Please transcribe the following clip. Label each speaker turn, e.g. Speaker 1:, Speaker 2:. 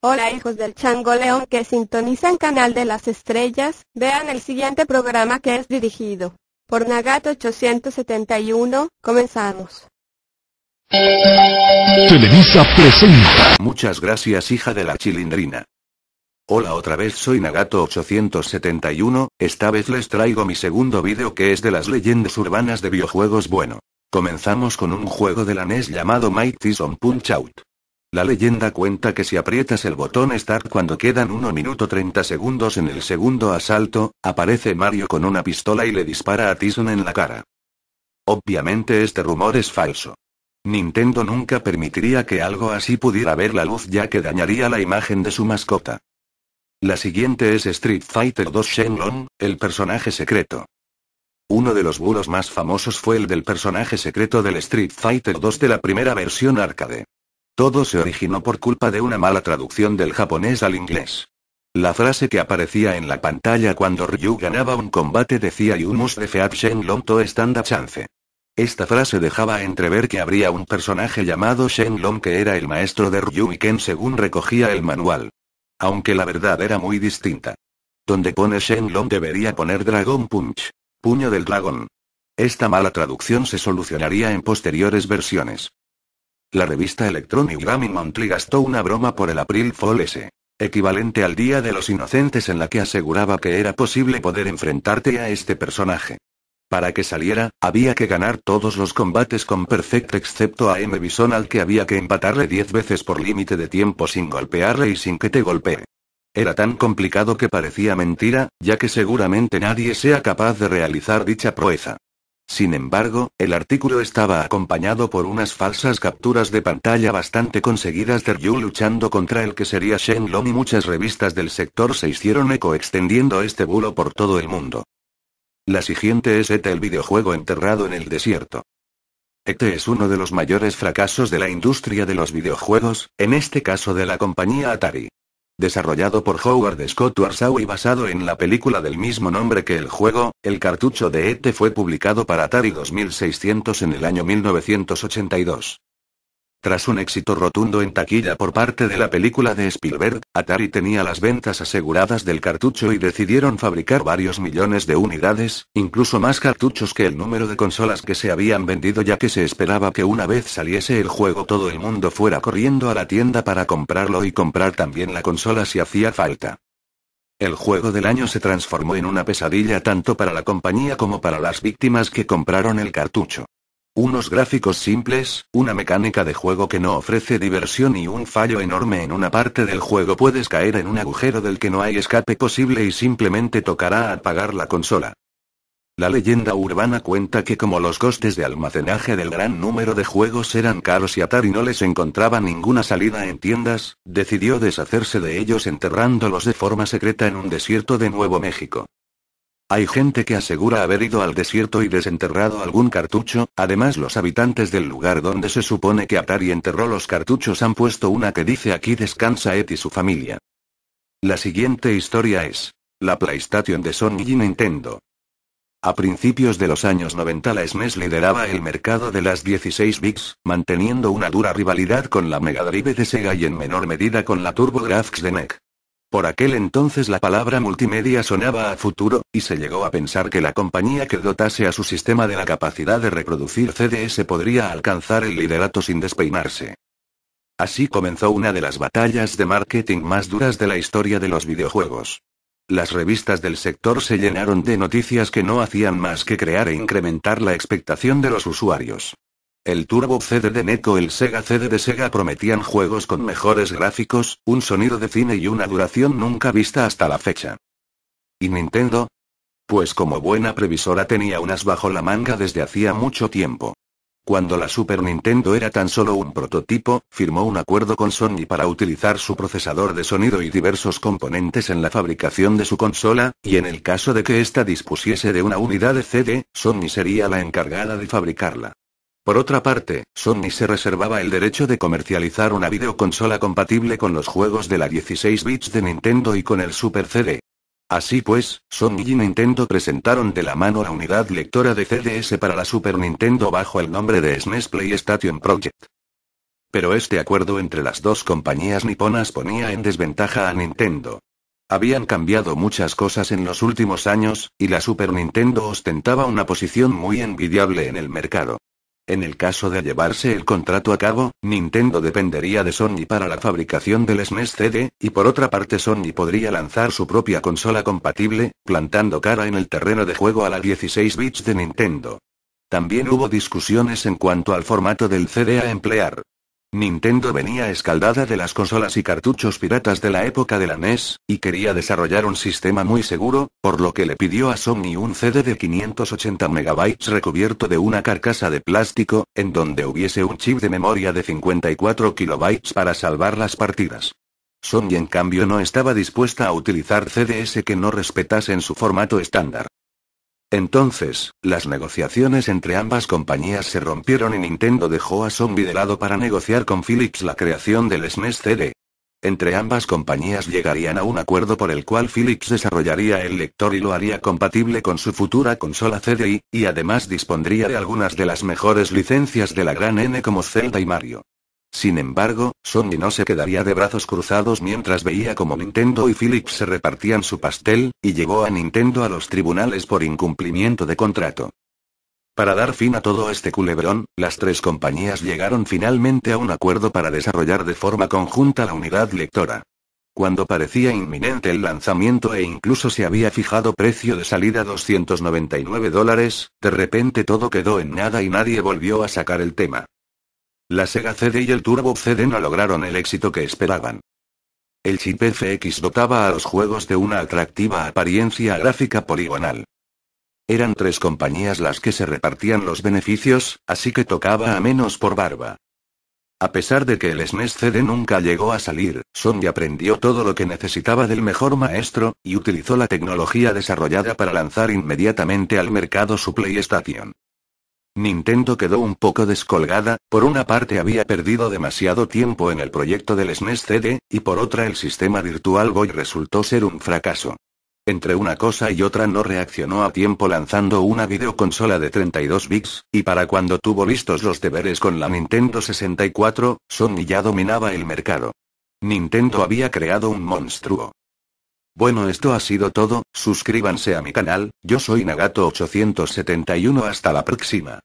Speaker 1: Hola hijos del Chango León que sintonizan Canal de las Estrellas, vean el siguiente programa que es dirigido por Nagato 871, comenzamos.
Speaker 2: Televisa presenta.
Speaker 3: Muchas gracias, hija de la chilindrina. Hola, otra vez soy Nagato 871, esta vez les traigo mi segundo vídeo que es de las leyendas urbanas de videojuegos. Bueno, comenzamos con un juego de la NES llamado Mighty Son Punch-Out! La leyenda cuenta que si aprietas el botón Start cuando quedan 1 minuto 30 segundos en el segundo asalto, aparece Mario con una pistola y le dispara a Tyson en la cara. Obviamente este rumor es falso. Nintendo nunca permitiría que algo así pudiera ver la luz, ya que dañaría la imagen de su mascota. La siguiente es Street Fighter 2 Shenlong, el personaje secreto. Uno de los bulos más famosos fue el del personaje secreto del Street Fighter 2 de la primera versión arcade. Todo se originó por culpa de una mala traducción del japonés al inglés. La frase que aparecía en la pantalla cuando Ryu ganaba un combate decía "You must defeat Shenlong to stand a chance". Esta frase dejaba entrever que habría un personaje llamado Shenlong que era el maestro de Ryu y Ken según recogía el manual. Aunque la verdad era muy distinta. Donde pone Shenlong debería poner Dragon Punch, puño del dragón. Esta mala traducción se solucionaría en posteriores versiones. La revista Electronic Gaming Monthly gastó una broma por el April Fool S, equivalente al Día de los Inocentes, en la que aseguraba que era posible poder enfrentarte a este personaje. Para que saliera, había que ganar todos los combates con Perfect excepto a M. Bison, al que había que empatarle 10 veces por límite de tiempo sin golpearle y sin que te golpee. Era tan complicado que parecía mentira, ya que seguramente nadie sea capaz de realizar dicha proeza. Sin embargo, el artículo estaba acompañado por unas falsas capturas de pantalla bastante conseguidas de Ryu luchando contra el que sería Shenlong, y muchas revistas del sector se hicieron eco extendiendo este bulo por todo el mundo. La siguiente es ET, el videojuego enterrado en el desierto. ET es uno de los mayores fracasos de la industria de los videojuegos, en este caso de la compañía Atari. Desarrollado por Howard Scott Warsaw y basado en la película del mismo nombre que el juego, el cartucho de ET fue publicado para Atari 2600 en el año 1982. Tras un éxito rotundo en taquilla por parte de la película de Spielberg, Atari tenía las ventas aseguradas del cartucho y decidieron fabricar varios millones de unidades, incluso más cartuchos que el número de consolas que se habían vendido, ya que se esperaba que una vez saliese el juego todo el mundo fuera corriendo a la tienda para comprarlo y comprar también la consola si hacía falta. El juego del año se transformó en una pesadilla tanto para la compañía como para las víctimas que compraron el cartucho. Unos gráficos simples, una mecánica de juego que no ofrece diversión y un fallo enorme en una parte del juego. Puedes caer en un agujero del que no hay escape posible y simplemente tocará apagar la consola. La leyenda urbana cuenta que como los costes de almacenaje del gran número de juegos eran caros y Atari no les encontraba ninguna salida en tiendas, decidió deshacerse de ellos enterrándolos de forma secreta en un desierto de Nuevo México. Hay gente que asegura haber ido al desierto y desenterrado algún cartucho. Además, los habitantes del lugar donde se supone que Atari enterró los cartuchos han puesto una que dice "Aquí descansa Ed y su familia". La siguiente historia es la PlayStation de Sony y Nintendo. A principios de los años 90 la SNES lideraba el mercado de las 16 bits, manteniendo una dura rivalidad con la Mega Drive de Sega y en menor medida con la TurboGrafx de NEC. Por aquel entonces la palabra multimedia sonaba a futuro, y se llegó a pensar que la compañía que dotase a su sistema de la capacidad de reproducir CDs podría alcanzar el liderato sin despeinarse. Así comenzó una de las batallas de marketing más duras de la historia de los videojuegos. Las revistas del sector se llenaron de noticias que no hacían más que crear e incrementar la expectación de los usuarios. El Turbo CD de NEC o el Sega CD de Sega prometían juegos con mejores gráficos, un sonido de cine y una duración nunca vista hasta la fecha. ¿Y Nintendo? Pues como buena previsora tenía unas bajo la manga desde hacía mucho tiempo. Cuando la Super Nintendo era tan solo un prototipo, firmó un acuerdo con Sony para utilizar su procesador de sonido y diversos componentes en la fabricación de su consola, y en el caso de que ésta dispusiese de una unidad de CD, Sony sería la encargada de fabricarla. Por otra parte, Sony se reservaba el derecho de comercializar una videoconsola compatible con los juegos de la 16 bits de Nintendo y con el Super CD. Así pues, Sony y Nintendo presentaron de la mano la unidad lectora de CDs para la Super Nintendo bajo el nombre de SNES PlayStation Project. Pero este acuerdo entre las dos compañías niponas ponía en desventaja a Nintendo. Habían cambiado muchas cosas en los últimos años, y la Super Nintendo ostentaba una posición muy envidiable en el mercado. En el caso de llevarse el contrato a cabo, Nintendo dependería de Sony para la fabricación del SNES CD, y por otra parte Sony podría lanzar su propia consola compatible, plantando cara en el terreno de juego a la 16 bits de Nintendo. También hubo discusiones en cuanto al formato del CD a emplear. Nintendo venía escaldada de las consolas y cartuchos piratas de la época de la NES, y quería desarrollar un sistema muy seguro, por lo que le pidió a Sony un CD de 580 MB recubierto de una carcasa de plástico, en donde hubiese un chip de memoria de 54 KB para salvar las partidas. Sony en cambio no estaba dispuesta a utilizar CDs que no respetasen su formato estándar. Entonces, las negociaciones entre ambas compañías se rompieron y Nintendo dejó a Sony de lado para negociar con Philips la creación del SNES CD. Entre ambas compañías llegarían a un acuerdo por el cual Philips desarrollaría el lector y lo haría compatible con su futura consola CDI, y además dispondría de algunas de las mejores licencias de la gran N como Zelda y Mario. Sin embargo, Sony no se quedaría de brazos cruzados mientras veía como Nintendo y Philips se repartían su pastel, y llevó a Nintendo a los tribunales por incumplimiento de contrato. Para dar fin a todo este culebrón, las tres compañías llegaron finalmente a un acuerdo para desarrollar de forma conjunta la unidad lectora. Cuando parecía inminente el lanzamiento e incluso se había fijado precio de salida $299, de repente todo quedó en nada y nadie volvió a sacar el tema. La Sega CD y el Turbo CD no lograron el éxito que esperaban. El chip FX dotaba a los juegos de una atractiva apariencia gráfica poligonal. Eran tres compañías las que se repartían los beneficios, así que tocaba a menos por barba. A pesar de que el SNES CD nunca llegó a salir, Sony aprendió todo lo que necesitaba del mejor maestro, y utilizó la tecnología desarrollada para lanzar inmediatamente al mercado su PlayStation. Nintendo quedó un poco descolgada, por una parte había perdido demasiado tiempo en el proyecto del SNES CD, y por otra el sistema Virtual Boy resultó ser un fracaso. Entre una cosa y otra no reaccionó a tiempo lanzando una videoconsola de 32 bits, y para cuando tuvo listos los deberes con la Nintendo 64, Sony ya dominaba el mercado. Nintendo había creado un monstruo. Bueno, esto ha sido todo, suscríbanse a mi canal, yo soy Nagato871, hasta la próxima.